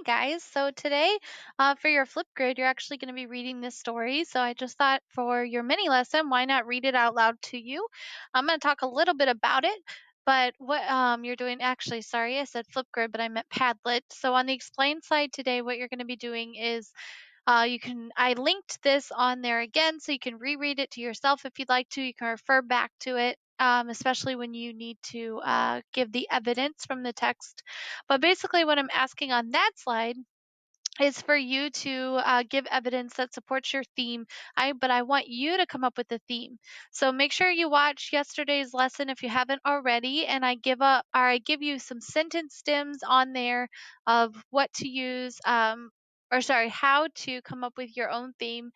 guys. So today, for your flip grid, you're actually going to be reading this story. So I just thought for your mini lesson, why not read it out loud to you? I'm going to talk a little bit about it. But what you're doing, actually, sorry, I said flip grid, but I meant Padlet. So on the explain side today, what you're going to be doing is I linked this on there again, so you can reread it to yourself if you'd like to. You can refer back to it, especially when you need to give the evidence from the text. But basically, what I'm asking on that slide is for you to give evidence that supports your theme. But I want you to come up with a theme. So make sure you watch yesterday's lesson if you haven't already, and I give you some sentence stems on there of what to use. How to come up with your own theme.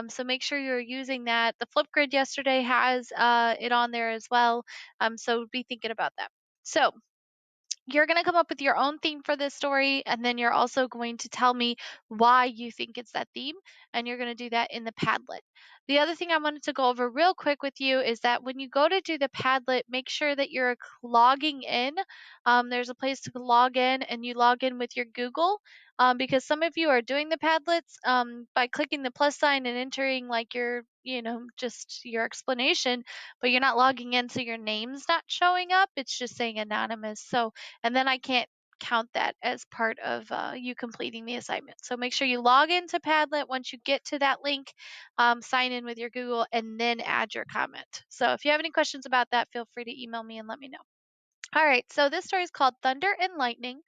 So make sure you're using that. The flip grid yesterday has it on there as well. So be thinking about that. So you're going to come up with your own theme for this story, and then you're also going to tell me why you think it's that theme, and you're going to do that in the Padlet. The other thing I wanted to go over real quick with you is that when you go to do the Padlet, make sure that you're logging in. There's a place to log in, and you log in with your Google, because some of you are doing the Padlets by clicking the plus sign and entering like just your explanation, but you're not logging in, so your name's not showing up. It's just saying anonymous. And then I can't count that as part of you completing the assignment. So make sure you log into Padlet once you get to that link, sign in with your Google, and then add your comment. So if you have any questions about that, feel free to email me and let me know. All right, so this story is called Thunder and Lightning.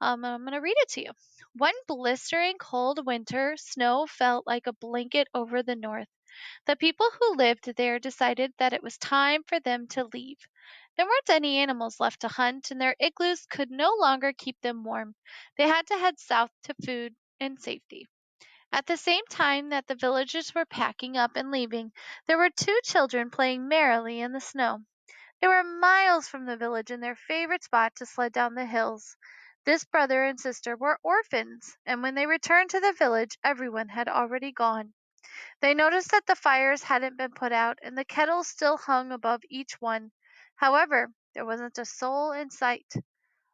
I'm going to read it to you. One blistering cold winter, snow felt like a blanket over the north. The people who lived there decided that it was time for them to leave. There weren't any animals left to hunt, and their igloos could no longer keep them warm. They had to head south to food and safety. At the same time that the villagers were packing up and leaving, there were two children playing merrily in the snow. They were miles from the village in their favorite spot to sled down the hills. This brother and sister were orphans, and when they returned to the village, everyone had already gone. They noticed that the fires hadn't been put out, and the kettles still hung above each one. However, there wasn't a soul in sight.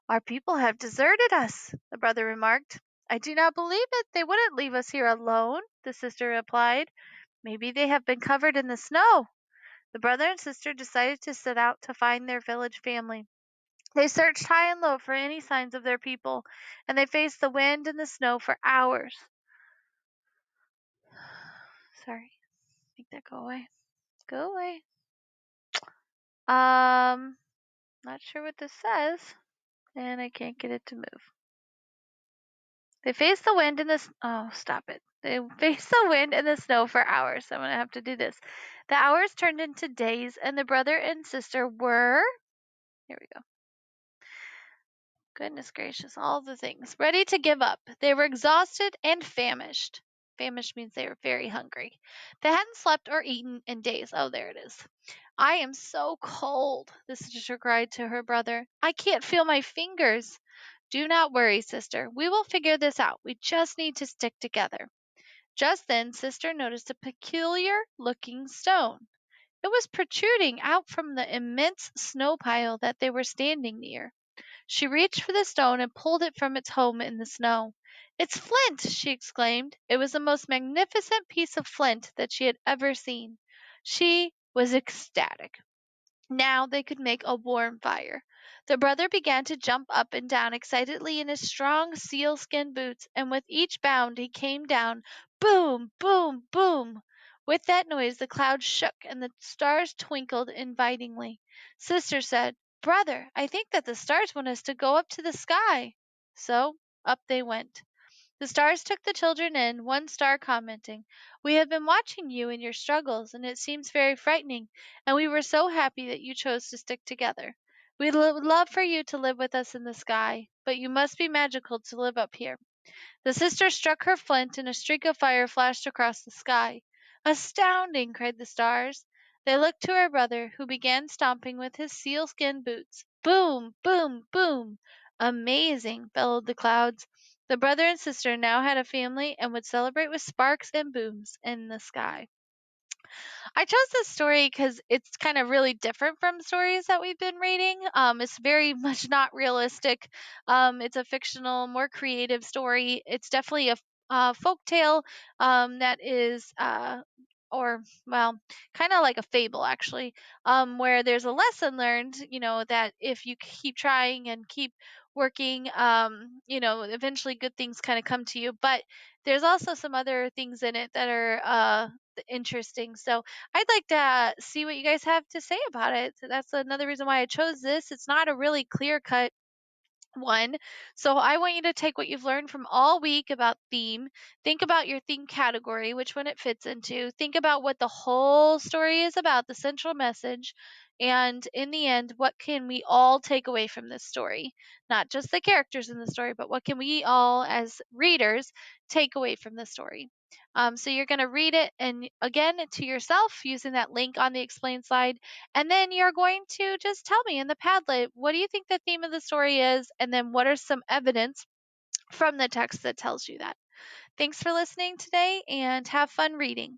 Our people have deserted us, the brother remarked. I do not believe it. They wouldn't leave us here alone, the sister replied. Maybe they have been covered in the snow. The brother and sister decided to set out to find their village family. They searched high and low for any signs of their people, and they faced the wind and the snow for hours. Sorry, make that go away. Go away. Not sure what this says, and I can't get it to move. They faced the wind and oh, stop it. They faced the wind and the snow for hours. I'm going to have to do this. The hours turned into days, and the brother and sister were, here we go. Goodness gracious, all the things. Ready to give up. They were exhausted and famished. Famished means they were very hungry. They hadn't slept or eaten in days. Oh, there it is. I am so cold, the sister cried to her brother. I can't feel my fingers. Do not worry, sister. We will figure this out. We just need to stick together. Just then, sister noticed a peculiar looking stone. It was protruding out from the immense snow pile that they were standing near. She reached for the stone and pulled it from its home in the snow. It's flint, she exclaimed. It was the most magnificent piece of flint that she had ever seen. She was ecstatic. Now they could make a warm fire. The brother began to jump up and down excitedly in his strong sealskin boots, and with each bound he came down. Boom, boom, boom! With that noise the clouds shook and the stars twinkled invitingly. Sister said, Brother, I think that the stars want us to go up to the sky. So up they went. The stars took the children in, one star commenting, We have been watching you in your struggles, and it seems very frightening, and we were so happy that you chose to stick together. We'd love for you to live with us in the sky, but you must be magical to live up here. The sister struck her flint, and a streak of fire flashed across the sky. Astounding! Cried the stars. They looked to her brother, who began stomping with his sealskin boots. Boom! Boom! Boom! Amazing! bellowed the clouds. The brother and sister now had a family and would celebrate with sparks and booms in the sky. I chose this story because it's kind of really different from stories that we've been reading. It's very much not realistic. It's a fictional, more creative story. It's definitely a folk tale that is, or well, kind of like a fable actually, where there's a lesson learned. That if you keep trying and keep working, eventually good things kind of come to you. But there's also some other things in it that are interesting. So I'd like to see what you guys have to say about it. So that's another reason why I chose this. It's not a really clear cut one. So I want you to take what you've learned from all week about theme, think about your theme category, which one it fits into, think about what the whole story is about, the central message, and in the end, what can we all take away from this story? Not just the characters in the story, but what can we all as readers take away from the story? So you're going to read it and again to yourself using that link on the explain slide, and then you're going to just tell me in the Padlet, what do you think the theme of the story is? And then what are some evidence from the text that tells you that? Thanks for listening today and have fun reading.